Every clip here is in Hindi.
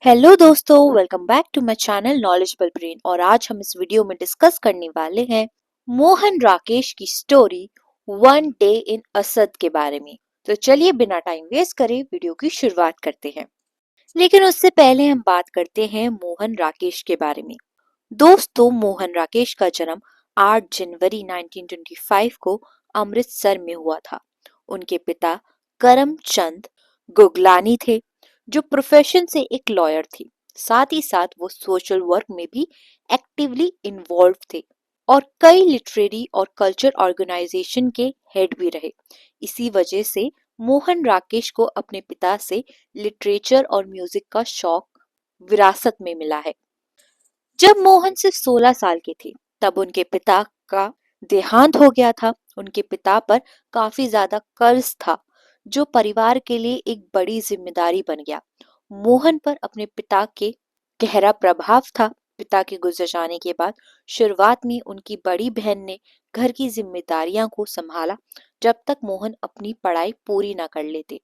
हेलो दोस्तों, welcome back to my channel knowledgeable brain. और आज हम इस वीडियो में डिस्कस करने वाले हैं मोहन राकेश की स्टोरी वन डे इन असद के बारे में। तो चलिए बिना टाइम वेस्ट करे वीडियो की शुरुआत करते हैं। लेकिन उससे पहले हम बात करते हैं मोहन राकेश के बारे में। दोस्तों, मोहन राकेश का जन्म 8 जनवरी 1925 को अमृतसर में हुआ था। उनके पिता करमचंद गुगलानी थे, जो प्रोफेशन से एक लॉयर थे। साथ ही साथ वो सोशल वर्क में भी एक्टिवली इन्वॉल्व थे और कई लिटरेरी और कल्चर ऑर्गेनाइजेशन के हेड भी रहे। इसी वजह से मोहन राकेश को अपने पिता से लिटरेचर और म्यूजिक का शौक विरासत में मिला है। जब मोहन सिर्फ 16 साल के थे, तब उनके पिता का देहांत हो गया था। उनके पिता पर काफी ज्यादा कर्ज था, जो परिवार के लिए एक बड़ी जिम्मेदारी बन गया। मोहन पर अपने पिता के गहरा प्रभाव था। पिता के गुजर जाने के बाद शुरुआत में उनकी बड़ी बहन ने घर की जिम्मेदारियां को संभाला, जब तक मोहन अपनी पढ़ाई पूरी न कर लेते।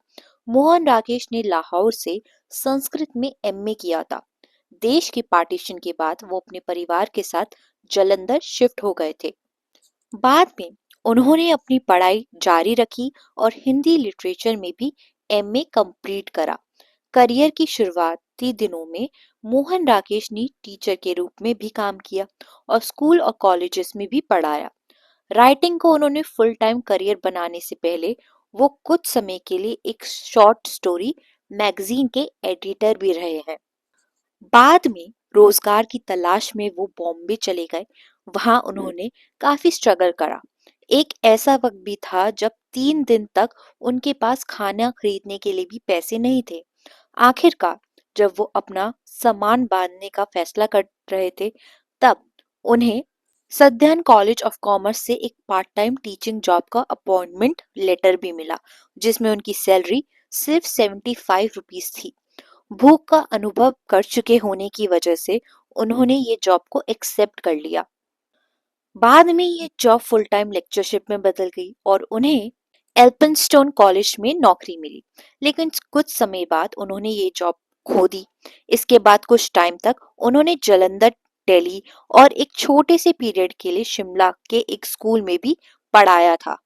मोहन राकेश ने लाहौर से संस्कृत में एमए किया था। देश के पार्टीशन के बाद वो अपने परिवार के साथ जालंधर शिफ्ट हो गए थे। बाद में उन्होंने अपनी पढ़ाई जारी रखी और हिंदी लिटरेचर में भी एमए कंप्लीट करा। करियर की शुरुआती दिनों में मोहन राकेश ने टीचर के रूप में भी काम किया और स्कूल और कॉलेजेस में भी पढ़ाया। राइटिंग को उन्होंने फुल टाइम करियर बनाने से पहले वो कुछ समय के लिए एक शॉर्ट स्टोरी मैगजीन के एडिटर भी रहे हैं। बाद में रोजगार की तलाश में वो बॉम्बे चले गए। वहां उन्होंने काफी स्ट्रगल करा। एक ऐसा वक्त भी था जब 3 दिन तक उनके पास खाना खरीदने के लिए भी पैसे नहीं थे। आखिरकार जब वो अपना सामान बांधने का फैसला कर रहे थे, तब उन्हें सदर्न कॉलेज ऑफ कॉमर्स से एक पार्ट टाइम टीचिंग जॉब का अपॉइंटमेंट लेटर भी मिला, जिसमें उनकी सैलरी सिर्फ 75 रुपीज थी। भूख का अनुभव कर चुके होने की वजह से उन्होंने ये जॉब को एक्सेप्ट कर लिया। बाद में ये जॉब फुल टाइम लेक्चरशिप में बदल गई और उन्हें एल्पनस्टोन कॉलेज में नौकरी मिली। लेकिन कुछ समय बाद उन्होंने ये जॉब खो दी। इसके बाद कुछ टाइम तक उन्होंने जालंधर, दिल्ली और एक छोटे से पीरियड के लिए शिमला के एक स्कूल में भी पढ़ाया था।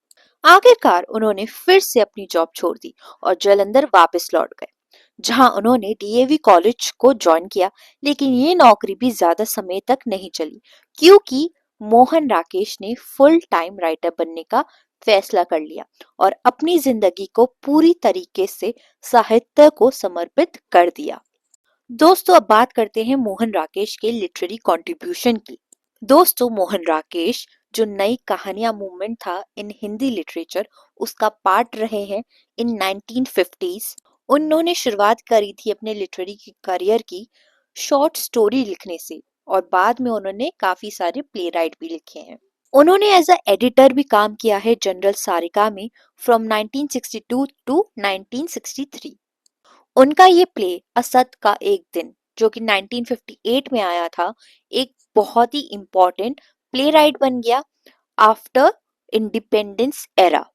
आखिरकार उन्होंने फिर से अपनी जॉब छोड़ दी और जालंधर वापस लौट गए, जहां उन्होंने डीएवी कॉलेज को ज्वाइन किया। लेकिन ये नौकरी भी ज्यादा समय तक नहीं चली, क्योंकि मोहन राकेश ने फुल टाइम राइटर बनने का फैसला कर लिया और अपनी जिंदगी को पूरी तरीके से साहित्य को समर्पित कर दिया। दोस्तों, अब बात करते हैं मोहन राकेश के लिटरेरी कंट्रीब्यूशन की। दोस्तों, मोहन राकेश जो नई कहानियां मूवमेंट था इन हिंदी लिटरेचर, उसका पार्ट रहे हैं इन 1950s। उन्होंने शुरुआत करी थी अपने लिटरेरी करियर की शॉर्ट स्टोरी लिखने से, और बाद में उन्होंने काफी सारे प्ले राइट भी लिखे हैं। उन्होंने एज अ एडिटर भी काम किया है जनरल सारिका में फ्रॉम 1962 टू 1963। उनका ये प्ले असद का एक दिन, जो कि 1958 में आया था, एक बहुत ही इम्पोर्टेंट प्ले राइट बन गया आफ्टर इंडिपेंडेंस एरा।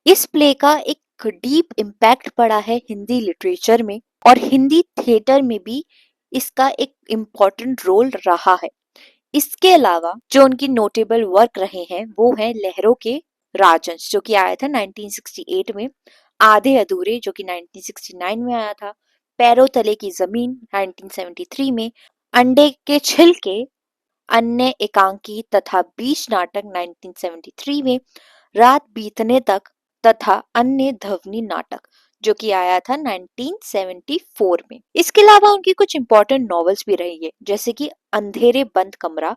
इस प्ले का एक डीप इम्पैक्ट पड़ा है हिंदी लिटरेचर में, और हिंदी थिएटर में भी इसका एक इम्पोर्टेंट रोल रहा है। इसके अलावा जो उनकी नोटेबल वर्क रहे हैं वो है लहरों के राजंस, जो कि आया था 1968 में, आधे अधूरे जो कि 1969 में आया था, पैरों तले की जमीन 1973 में, अंडे के छिलके, अन्य एकांकी तथा बीच नाटक 1973 में, रात बीतने तक तथा अन्य ध्वनि नाटक जो कि आया था 1974 में। इसके अलावा उनकी कुछ इंपॉर्टेंट नॉवेल्स भी रही है, जैसे कि अंधेरे बंद कमरा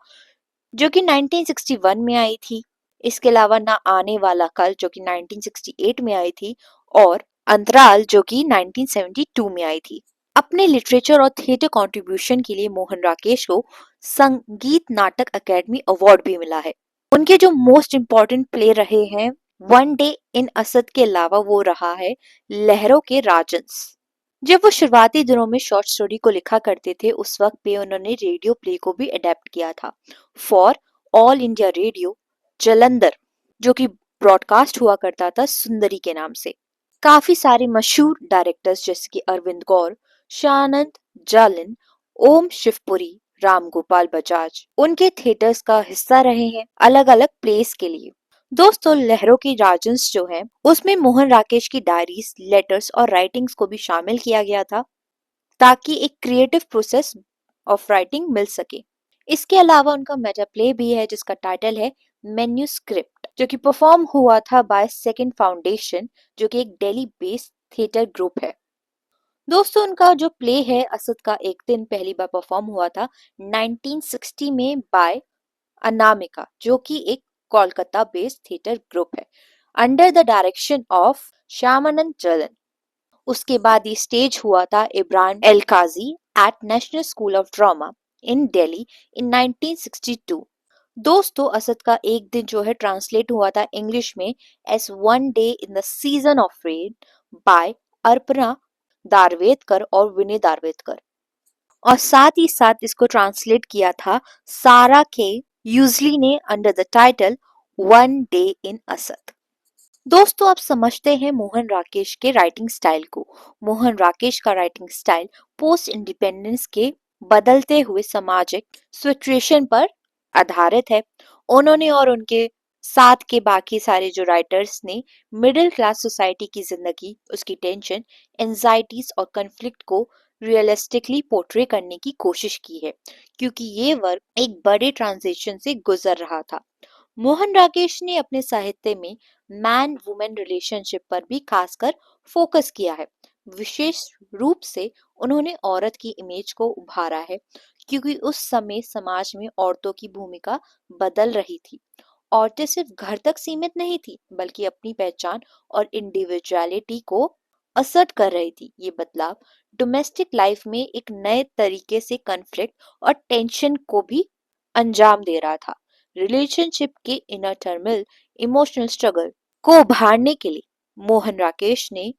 जो कि 1961 में आई थी। इसके अलावा ना आने वाला कल जो कि 1968 में आई थी, और अंतराल जो कि 1972 में आई थी। अपने लिटरेचर और थिएटर कंट्रीब्यूशन के लिए मोहन राकेश को संगीत नाटक अकेडमी अवार्ड भी मिला है। उनके जो मोस्ट इम्पोर्टेंट प्ले रहे हैं वन डे इन असद के अलावा, वो रहा है लहरों के राजंस। जब वो शुरुआती दिनों में शॉर्ट स्टोरी को लिखा करते थे, उस वक्त पे उन्होंने रेडियो प्ले को भी अडेप्ट किया था for all India radio Jalandhar, जो कि ब्रॉडकास्ट हुआ करता था सुंदरी के नाम से। काफी सारे मशहूर डायरेक्टर्स जैसे कि अरविंद गौर, शानंद जालन, ओम शिवपुरी, राम गोपाल बजाज उनके थिएटर्स का हिस्सा रहे हैं अलग अलग प्लेस के लिए। दोस्तों, लहरों की राजंस जो है उसमें मोहन राकेश की डायरीज, लेटर्स और राइटिंग्स को भी शामिल किया गया था ताकि एक क्रिएटिव प्रोसेस ऑफ राइटिंग मिल सके। इसके अलावा उनका मेटा प्ले भी है जिसका टाइटल है मेन्यूस्क्रिप्ट, जो कि परफॉर्म हुआ था बाय सेकंड फाउंडेशन, जो कि एक दिल्ली बेस्ड थिएटर ग्रुप है। दोस्तों, उनका जो प्ले है असद का एक दिन पहली बार परफॉर्म हुआ था 1960 में बाय अनामिका, जो कि एक कोलकाता बेस्ड थिएटर ग्रुप है under the direction of Shyamanand Jalan. उसके बाद ये स्टेज हुआ था Ebrahim Alkazi at national school of drama in Delhi in 1962। दोस्तों, असद का एक दिन जो है ट्रांसलेट हुआ था इंग्लिश में as one day in the season of rain by Arpana Darvedkar और विनय दारवेदकर, और साथ ही साथ इसको ट्रांसलेट किया था सारा के यूजली ने under the title one day इन असद। दोस्तों, आप समझते हैं मोहन राकेश के राइटिंग स्टाइल को। मोहन राकेश का राइटिंग स्टाइल पोस्ट इंडिपेंडेंस के बदलते हुए सामाजिक सिचुएशन पर आधारित है। उन्होंने और उनके साथ के बाकी सारे जो राइटर्स ने मिडिल क्लास सोसाइटी की जिंदगी, उसकी टेंशन, एंजाइटीज और कन्फ्लिक्ट को रियलिस्टिकली पोर्ट्रे करने की कोशिश की है, क्योंकि ये वर्क एक बड़े ट्रांजिशन से गुजर रहा था। मोहन राकेश ने अपने साहित्य में मैन वुमेन रिलेशनशिप पर भी खासकर फोकस किया है। विशेष रूप से उन्होंने औरत की इमेज को उभारा है, क्योंकि उस समय समाज में औरतों की भूमिका बदल रही थी। औरतें सिर्फ घर तक सीमित नहीं थी, बल्कि अपनी पहचान और इंडिविजुअलिटी को असर्ट कर रही थी। ये बदलाव डोमेस्टिक लाइफ में एक नए तरीके से कन्फ्लिक्ट और टेंशन को भी अंजाम दे रहा था। रिलेशनशिप के इनर टर्मल, इमोशनल स्ट्रगल को उभारने के लिए मोहन राकेश ने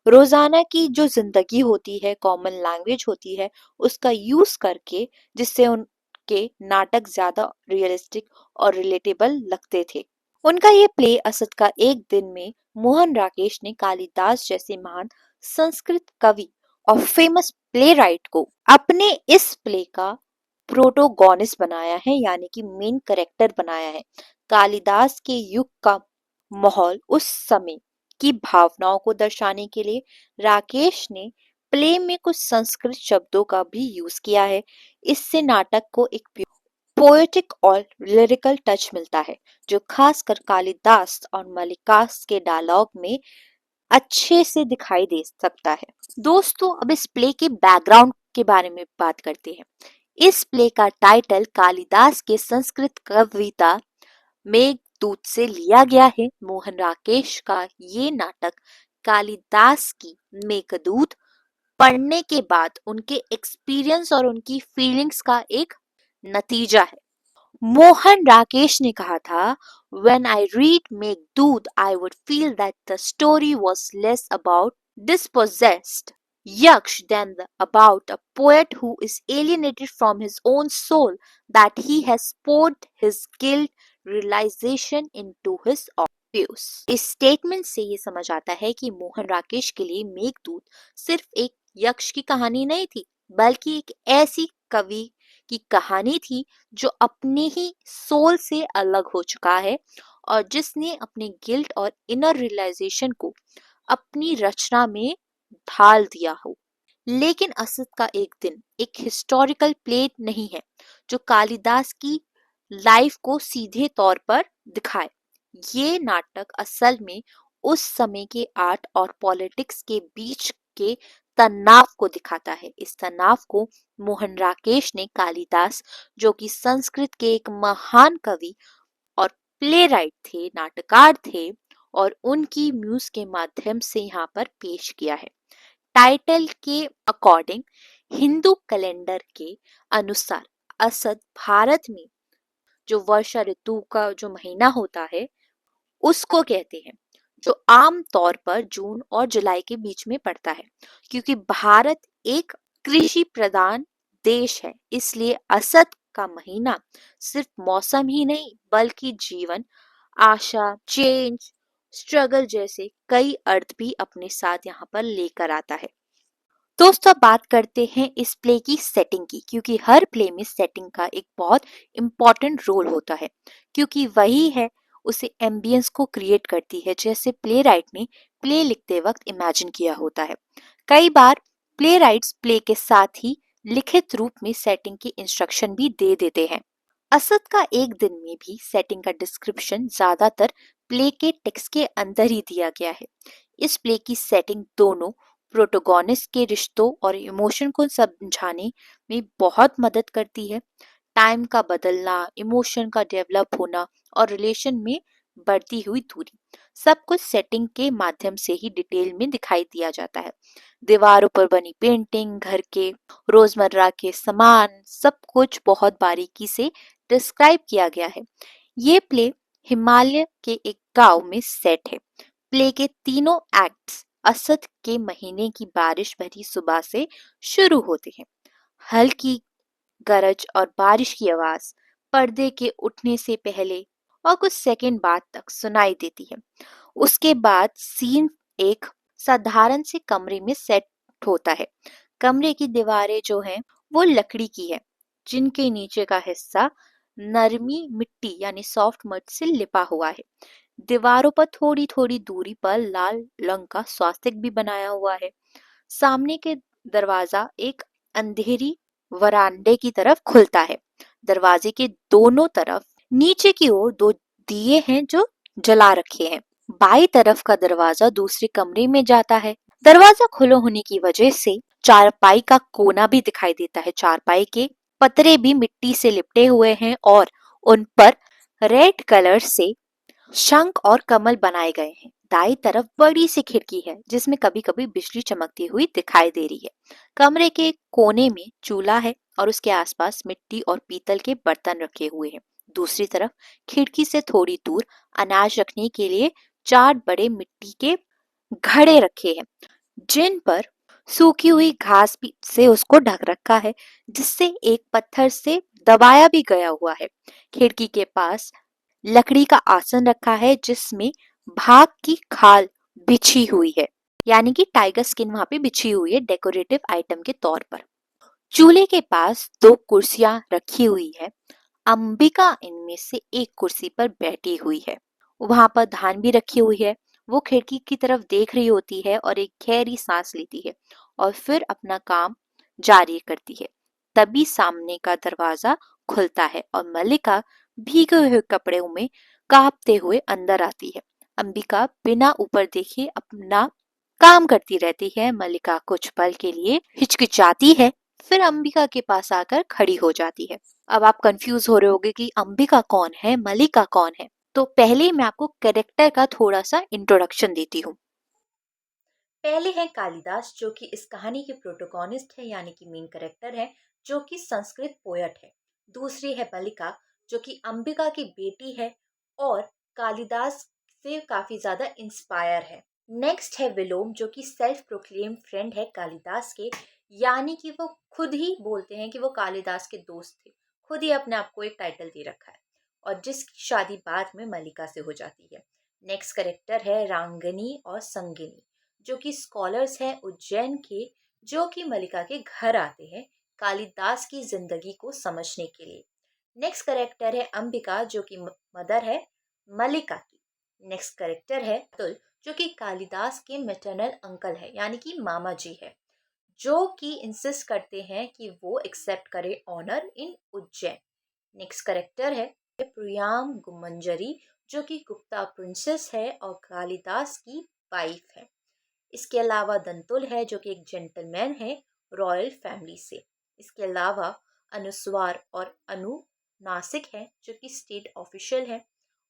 रोजाना की जो जिंदगी होती है, कॉमन लैंग्वेज होती है, उसका यूज करके, जिससे उनके नाटक ज्यादा रियलिस्टिक और रिलेटेबल लगते थे। उनका ये प्ले असद का एक दिन में मोहन राकेश ने कालिदास जैसे महान संस्कृत कवि और फेमस प्ले राइट को अपने इस प्ले का प्रोटोगोनिस्ट बनाया है, यानी कि मेन करेक्टर बनाया है। कालिदास के युग का माहौल, उस समय की भावनाओं को दर्शाने के लिए राकेश ने प्ले में कुछ संस्कृत शब्दों का भी यूज किया है। इससे नाटक को एक पोएटिक और लिरिकल टच मिलता है, जो खासकर कालिदास और मल्लिकास के डायलॉग में अच्छे से दिखाई दे सकता है। दोस्तों, अब इस प्ले के बैकग्राउंड के बारे में बात करते हैं। इस प्ले का टाइटल कालिदास के संस्कृत कविता मेघदूत से लिया गया है। मोहन राकेश का ये नाटक कालिदास की मेघदूत पढ़ने के बाद उनके एक्सपीरियंस और उनकी फीलिंग्स का एक नतीजा है। मोहन राकेश ने कहा था, When I read Meghdut, I would feel that the story was less about dispossessed yaksh than about a poet who is alienated from his own soul, that he has poured his guilt realization into his obvious। इस स्टेटमेंट से ये समझ आता है कि मोहन राकेश के लिए मेघदूत सिर्फ एक यक्ष की कहानी नहीं थी, बल्कि एक ऐसी कवि की कहानी थी जो अपने ही सोल से अलग हो चुका है और जिसने अपने गिल्ट और इनर रियलाइजेशन को अपनी रचना में ढाल दिया हो। लेकिन असद का एक दिन एक हिस्टोरिकल प्ले नहीं है जो कालिदास की लाइफ को सीधे तौर पर दिखाए। ये नाटक असल में उस समय के आर्ट और पॉलिटिक्स के बीच के तनाव को दिखाता है। इस तनाव को मोहन राकेश ने कालिदास, जो कि संस्कृत के एक महान कवि और प्ले राइट थे, नाटककार थे, और उनकी म्यूज के माध्यम से यहाँ पर पेश किया है। टाइटल के अकॉर्डिंग हिंदू कैलेंडर के अनुसार असद भारत में जो वर्षा ऋतु का जो महीना होता है उसको कहते हैं, जो आम तौर पर जून और जुलाई के बीच में पड़ता है। क्योंकि भारत एक कृषि प्रधान देश है, इसलिए असद का महीना सिर्फ मौसम ही नहीं बल्कि जीवन, आशा, चेंज, स्ट्रगल जैसे कई अर्थ भी अपने साथ यहाँ पर लेकर आता है। दोस्तों अब बात करते हैं इस प्ले की सेटिंग की, क्योंकि हर प्ले में सेटिंग का एक बहुत इम्पोर्टेंट रोल होता है, क्योंकि वही है उसे एम्बियंस को क्रिएट करती है, जैसे प्ले राइट ने प्ले लिखते वक्त इमेजिन किया होता है। कई बार प्ले राइट्स प्ले के साथ ही लिखित रूप में सेटिंग की इंस्ट्रक्शन भी दे देते हैं। असद का एक दिन में भी सेटिंग का डिस्क्रिप्शन ज्यादातर प्ले के टेक्स्ट के अंदर ही दिया गया है। इस प्ले की सेटिंग दोनों प्रोटोगोनिस्ट के रिश्तों और इमोशन को समझाने में बहुत मदद करती है। टाइम का बदलना, इमोशन का डेवलप होना और रिलेशन में बढ़ती हुई दूरी, सब कुछ सेटिंग के माध्यम से ही डिटेल में दिखाई दिया जाता है। दीवारों पर बनी पेंटिंग, घर के रोजमर्रा के सामान, सब कुछ बहुत बारीकी से डिस्क्राइब किया गया है। ये प्ले हिमालय के एक गांव में सेट है। प्ले के तीनों एक्ट्स असद के महीने की बारिश भरी सुबह से शुरू होते हैं। हल्की गरज और बारिश की आवाज पर्दे के उठने से पहले और कुछ सेकंड बाद तक सुनाई देती है। उसके बाद सीन एक साधारण से कमरे में सेट होता है। कमरे की दीवारें जो हैं वो लकड़ी की है, जिनके नीचे का हिस्सा नरमी मिट्टी यानी सॉफ्ट मड से लिपा हुआ है। दीवारों पर थोड़ी थोड़ी दूरी पर लाल रंग का स्वास्तिक भी बनाया हुआ है। सामने के दरवाजा एक अंधेरी वरांडे की तरफ खुलता है। दरवाजे के दोनों तरफ नीचे की ओर दो दिए हैं जो जला रखे हैं। बाई तरफ का दरवाजा दूसरे कमरे में जाता है। दरवाजा खुला होने की वजह से चारपाई का कोना भी दिखाई देता है। चारपाई के पतरे भी मिट्टी से लिपटे हुए हैं और उन पर रेड कलर से शंख और कमल बनाए गए हैं। दाई तरफ बड़ी सी खिड़की है, जिसमें कभी कभी बिजली चमकती हुई दिखाई दे रही है। कमरे के कोने में चूल्हा है और उसके आसपास मिट्टी और पीतल के बर्तन रखे हुए हैं। दूसरी तरफ खिड़की से थोड़ी दूर अनाज रखने के लिए चार बड़े मिट्टी के घड़े रखे हैं, जिन पर सूखी हुई घास भी से उसको ढक रखा है, जिससे एक पत्थर से दबाया भी गया हुआ है। खिड़की के पास लकड़ी का आसन रखा है, जिसमें भाग की खाल बिछी हुई है, यानी कि टाइगर स्किन वहां पे बिछी हुई है डेकोरेटिव आइटम के तौर पर। चूल्हे के पास दो कुर्सियां रखी हुई है। अंबिका इनमें से एक कुर्सी पर बैठी हुई है। वहां पर धान भी रखी हुई है। वो खिड़की की तरफ देख रही होती है और एक गहरी सांस लेती है और फिर अपना काम जारी करती है। तभी सामने का दरवाजा खुलता है और मल्लिका भीगे हुए कपड़ों में कांपते हुए अंदर आती है। अंबिका बिना ऊपर देखे अपना काम करती रहती है। मल्लिका कुछ पल के लिए हिचकिचाती है, फिर अंबिका के पास आकर खड़ी हो जाती है। अब आप कंफ्यूज हो रहे होंगे कि अंबिका कौन है, मल्लिका कौन है। तो पहले मैं आपको कैरेक्टर का थोड़ा सा इंट्रोडक्शन देती हूँ। पहले है कालिदास, जो कि इस कहानी के प्रोटोगोनिस्ट है, यानी कि मेन कैरेक्टर है, जो कि संस्कृत पोयट है। दूसरी है मल्लिका, जो कि अंबिका की बेटी है और कालिदास से काफी ज्यादा इंस्पायर है। नेक्स्ट है विलोम, जो कि सेल्फ प्रोक्लेम फ्रेंड है कालिदास के, यानी कि वो खुद ही बोलते हैं कि वो कालिदास के दोस्त थे। खुद ही अपने आप को एक टाइटल दे रखा है, और जिसकी शादी बाद में मल्लिका से हो जाती है। नेक्स्ट करेक्टर है रांगनी और संगिनी, जो कि स्कॉलर्स हैं उज्जैन के, जो कि मल्लिका के घर आते हैं कालिदास की जिंदगी को समझने के लिए। नेक्स्ट करेक्टर है अंबिका, जो कि मदर है मल्लिका की। नेक्स्ट करेक्टर है अतुल, जो कि कालिदास के मेटरनल अंकल है, यानी कि मामा जी है, जो कि इंसिस्ट करते हैं कि वो एक्सेप्ट करे ऑनर इन उज्जैन। नेक्स्ट करेक्टर है प्रियाम गुमंजरी, जो कि गुप्ता प्रिंसेस है और कालिदास की वाइफ है। इसके अलावा दंतुल है, जो कि एक जेंटलमैन है रॉयल फैमिली से। इसके अलावा अनुस्वार और अनुनासिक है, जो कि स्टेट ऑफिशियल है,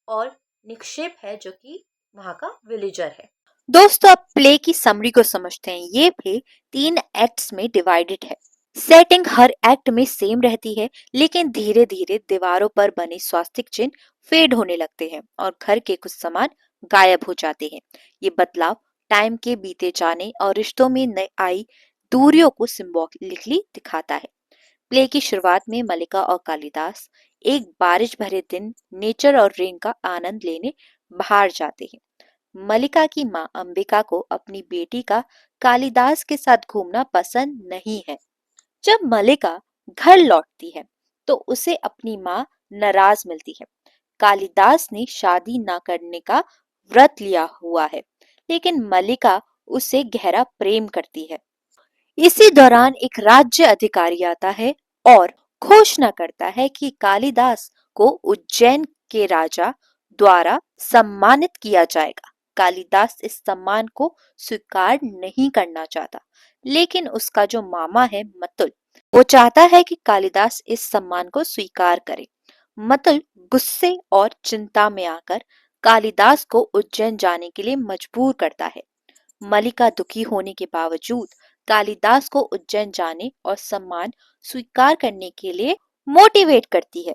और निक्षेप है, जो कि वहाँ का विलेजर है। दोस्तों अब प्ले की समरी को समझते हैं। ये प्ले तीन एक्ट्स में डिवाइडेड है। सेटिंग हर एक्ट में सेम रहती है, लेकिन धीरे धीरे दीवारों पर बने स्वास्तिक चिन्ह फेड होने लगते हैं और घर के कुछ सामान गायब हो जाते हैं। ये बदलाव टाइम के बीते जाने और रिश्तों में नई आई दूरियों को सिंबॉलिकली दिखाता है। प्ले की शुरुआत में मल्लिका और कालिदास एक बारिश भरे दिन नेचर और रेन का आनंद लेने बाहर जाते हैं। मलिका की माँ अंबिका को अपनी बेटी का कालिदास के साथ घूमना पसंद नहीं है। जब मलिका घर लौटती है तो उसे अपनी माँ नाराज मिलती है। कालिदास ने शादी ना करने का व्रत लिया हुआ है, लेकिन मलिका उससे गहरा प्रेम करती है। इसी दौरान एक राज्य अधिकारी आता है और घोषणा करता है कि कालिदास को उज्जैन के राजा द्वारा सम्मानित किया जाएगा। कालिदास इस सम्मान को स्वीकार नहीं करना चाहता, लेकिन उसका जो मामा है मतुल, वो चाहता है कि कालिदास इस सम्मान को स्वीकार करे। मतुल गुस्से और चिंता में आकर कालिदास को उज्जैन जाने के लिए मजबूर करता है। मलिका दुखी होने के बावजूद कालिदास को उज्जैन जाने और सम्मान स्वीकार करने के लिए मोटिवेट करती है।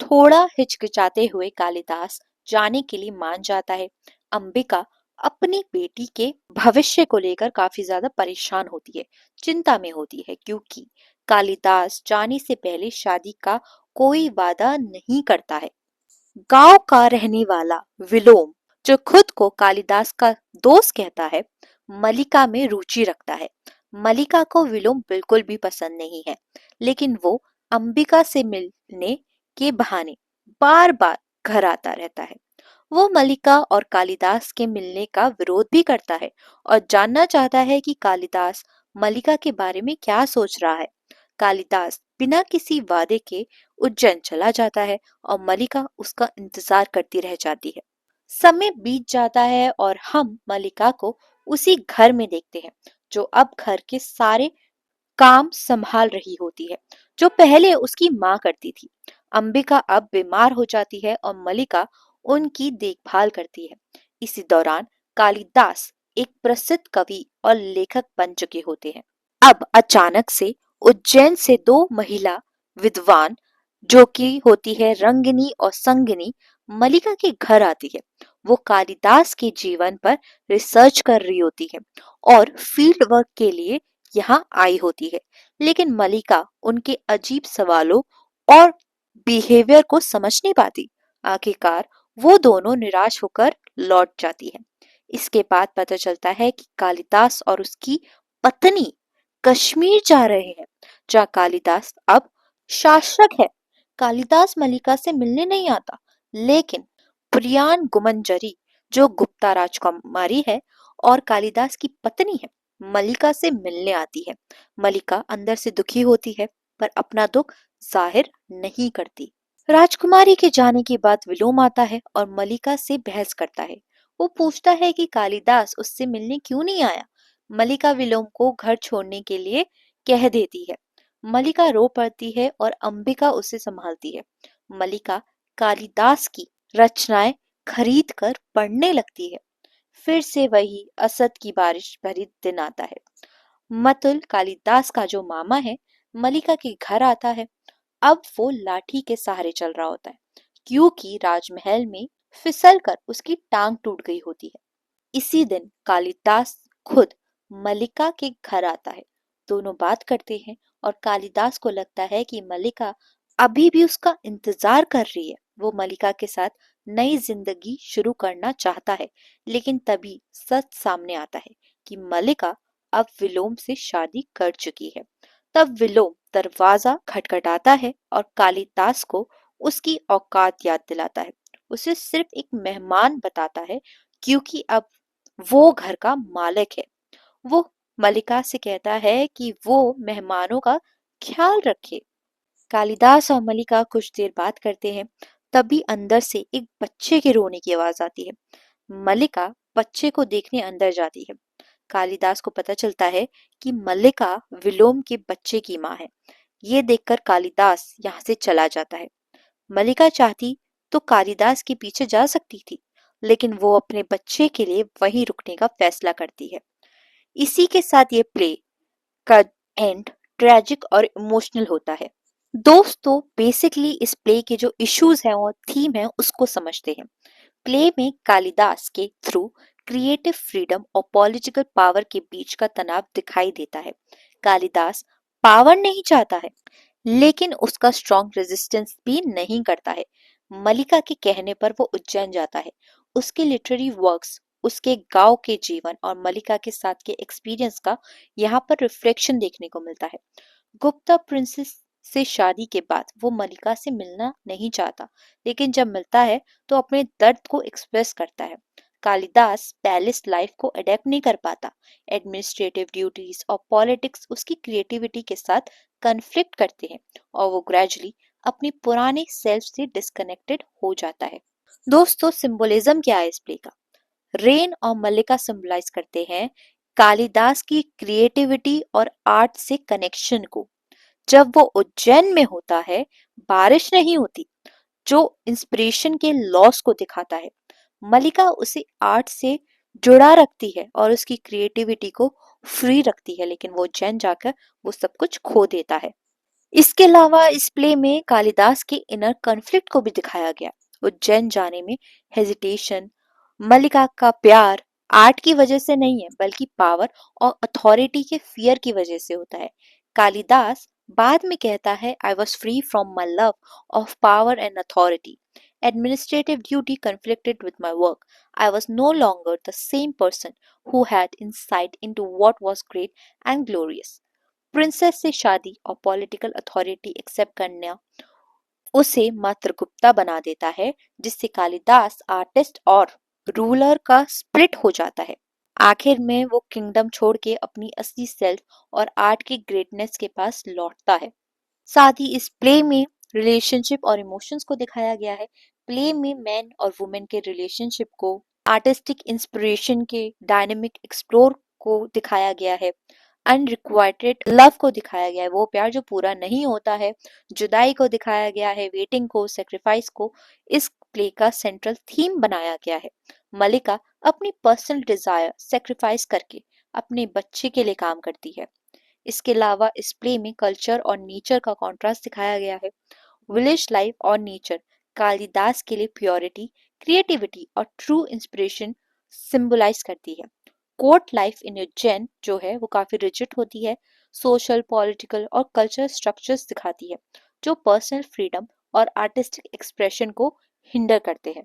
थोड़ा हिचकिचाते हुए कालिदास जाने के लिए मान जाता है। अंबिका अपनी बेटी के भविष्य को लेकर काफी ज्यादा परेशान होती है, चिंता में होती है, क्योंकि कालिदास जाने से पहले शादी का कोई वादा नहीं करता है। गांव का रहने वाला विलोम, जो खुद को कालिदास का दोस्त कहता है, मलिका में रुचि रखता है। मलिका को विलोम बिल्कुल भी पसंद नहीं है, लेकिन वो अंबिका से मिलने के बहाने बार बार घर आता रहता है। वो मलिका और कालिदास के मिलने का विरोध भी करता है और जानना चाहता है कि कालिदास मलिका के बारे में क्या सोच रहा है। कालिदास बिना किसी वादे के उज्जैन चला जाता है और मलिका उसका इंतजार करती रह जाती है। समय बीत जाता है और हम मलिका को उसी घर में देखते हैं, जो अब घर के सारे काम संभाल रही होती है, जो पहले उसकी माँ करती थी। अंबिका अब बीमार हो जाती है और मलिका उनकी देखभाल करती है। इसी दौरान कालिदास एक प्रसिद्ध कवि और लेखक बन चुके होते हैं। अब अचानक से उज्जैन से दो महिला विद्वान, जो कि होती है रंगिनी और संगिनी, मलिका के घर आती है। वो कालिदास के जीवन पर रिसर्च कर रही होती है और फील्ड वर्क के लिए यहाँ आई होती है, लेकिन मलिका उनके अजीब सवालों और बिहेवियर को समझ नहीं पाती। आखिरकार वो दोनों निराश होकर लौट जाती है। इसके बाद पता चलता है कि कालिदास और उसकी पत्नी कश्मीर जा रहे हैं, जहाँ कालिदास अब शासक है। कालिदास मलिका से मिलने नहीं आता, लेकिन प्रियान गुमंजरी, जो गुप्ता राजकुमारी है और कालिदास की पत्नी है, मलिका से मिलने आती है। मलिका अंदर से दुखी होती है, पर अपना दुख जाहिर नहीं करती। राजकुमारी के जाने के बाद विलोम आता है और मलिका से बहस करता है। वो पूछता है कि कालिदास उससे मिलने क्यों नहीं आया। मलिका विलोम को घर छोड़ने के लिए कह देती है। मलिका रो पड़ती है और अंबिका उसे संभालती है। मलिका कालिदास की रचनाएं खरीद कर पढ़ने लगती है। फिर से वही असद की बारिश भरी दिन आता है। मतुल, कालिदास का जो मामा है, मलिका के घर आता है। अब वो लाठी के सहारे चल रहा होता है, क्योंकि राजमहल में फिसल कर उसकी टांग टूट गई होती है। इसी दिन कालिदास खुद मलिका के घर आता है। दोनों बात करते हैं और कालिदास को लगता है कि मलिका अभी भी उसका इंतजार कर रही है। वो मलिका के साथ नई जिंदगी शुरू करना चाहता है, लेकिन तभी सच सामने आता है कि मलिका अब विलोम से शादी कर चुकी है। तब विलोम दरवाजा खटखटाता है और कालिदास को उसकी औकात याद दिलाता है। उसे सिर्फ एक मेहमान बताता है, क्योंकि अब वो घर का मालिक है। वो मलिका से कहता है कि वो मेहमानों का ख्याल रखे। कालिदास और मलिका कुछ देर बात करते हैं, तभी अंदर से एक बच्चे के रोने की आवाज आती है। मलिका बच्चे को देखने अंदर जाती है। कालिदास को पता चलता है कि मल्लिका विलोम के बच्चे की माँ है। ये देखकर कालिदास यहाँ से चला जाता है। मल्लिका चाहती तो कालिदास के पीछे जा सकती थी, लेकिन वो अपने बच्चे के लिए वहीं रुकने का फैसला करती है। इसी के साथ ये प्ले का एंड ट्रेजिक और इमोशनल होता है। दोस्तों, बेसिकली इस प्ले के जो इश्यूज हैं और थीम है उसको समझते हैं। प्ले में कालिदास के थ्रू क्रिएटिव फ्रीडम और पॉलिटिकल पावर के बीच का तनाव दिखाई देता है। कालिदास पावर नहीं चाहता है, लेकिन उसका स्ट्रॉन्ग रेजिस्टेंस भी नहीं करता है। मलिका के कहने पर वो उज्जैन जाता है। उसके लिटरेरी वर्क्स उसके गांव के जीवन और मलिका के साथ के एक्सपीरियंस का यहाँ पर रिफ्लेक्शन देखने को मिलता है। गुप्ता प्रिंसेस से शादी के बाद वो मलिका से मिलना नहीं चाहता, लेकिन जब मिलता है तो अपने दर्द को एक्सप्रेस करता है। कालिदास पैलेस लाइफ को अडेप्ट नहीं कर पाता। एडमिनिस्ट्रेटिव ड्यूटीज और पॉलिटिक्स उसकी क्रिएटिविटी के साथ कन्फ्लिक्ट करते हैं और वो ग्रेजुअली अपने पुराने सेल्फ से डिस्कनेक्टेड हो जाता है। दोस्तों, सिंबोलिज्म क्या है इस प्ले का? रेन और मल्लिका सिंबलाइज करते हैं कालिदास की क्रिएटिविटी और आर्ट से कनेक्शन को। जब वो उज्जैन में होता है, बारिश नहीं होती, जो इंस्पिरेशन के लॉस को दिखाता है। मल्लिका उसे आर्ट से जुड़ा रखती है और उसकी क्रिएटिविटी को फ्री रखती है, लेकिन वो उज्जैन जाकर वो सब कुछ खो देता है। इसके अलावा इस प्ले में कालिदास के इनर कॉन्फ्लिक्ट को भी दिखाया गया। उज्जैन जाने में हेजिटेशन, मल्लिका का प्यार आर्ट की वजह से नहीं है, बल्कि पावर और अथॉरिटी के फियर की वजह से होता है। कालिदास बाद में कहता है, I was free from my love of power and authority. Administrative duty conflicted with my work. I was no longer the same person who had insight into what was great and glorious. Princess से शादी और पॉलिटिकल अथॉरिटी एक्सेप्ट करना उसे मात्र गुप्ता बना देता है, जिससे कालिदास आर्टिस्ट और रूलर का स्प्लिट हो जाता है। आखिर में वो किंगडम छोड़ के अपनी असली सेल्फ और आर्ट की ग्रेटनेस के पास लौटता है। साथ ही इस प्ले में रिलेशनशिप और इमोशंस को दिखाया गया है। प्ले में मैन और वुमेन के रिलेशनशिप को, आर्टिस्टिक इंस्पिरेशन के डायनेमिक एक्सप्लोर को दिखाया गया है। अनरिक्वाइटेड लव को दिखाया गया है, वो प्यार जो पूरा नहीं होता है। जुदाई को दिखाया गया है, वेटिंग को, सेक्रीफाइस को इस प्ले का सेंट्रल थीम बनाया गया है। मलिका अपनी पर्सनल डिजायर सेक्रीफाइस करके अपने बच्चे के लिए काम करती है। इसके अलावा इस प्ले में कल्चर और नेचर का कॉन्ट्रास्ट दिखाया गया है। विलेज लाइफ और नेचर कालिदास के लिए प्योरिटी, क्रिएटिविटी और ट्रू इंस्पिरेशन सिंबलाइज करती है। कोर्ट लाइफ इन उज्जैन जो है वो काफी रिजिड होती है, सोशल, पॉलिटिकल और कल्चरल स्ट्रक्चर्स दिखाती है, जो पर्सनल फ्रीडम और आर्टिस्टिक एक्सप्रेशन को हिंडर करते हैं।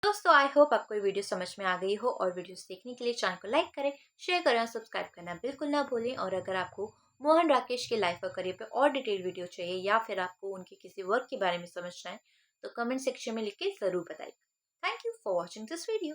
दोस्तों, आई होप आपको ये वीडियो समझ में आ गई हो, और वीडियोस देखने के लिए चैनल को लाइक करें, शेयर करें और सब्सक्राइब करना बिल्कुल ना भूलें। और अगर आपको मोहन राकेश के लाइफ और करियर पे और डिटेल वीडियो चाहिए, या फिर आपको उनके किसी वर्क के बारे में समझना है, तो कमेंट सेक्शन में लिख के जरूर बताइए। Thank you for watching this video.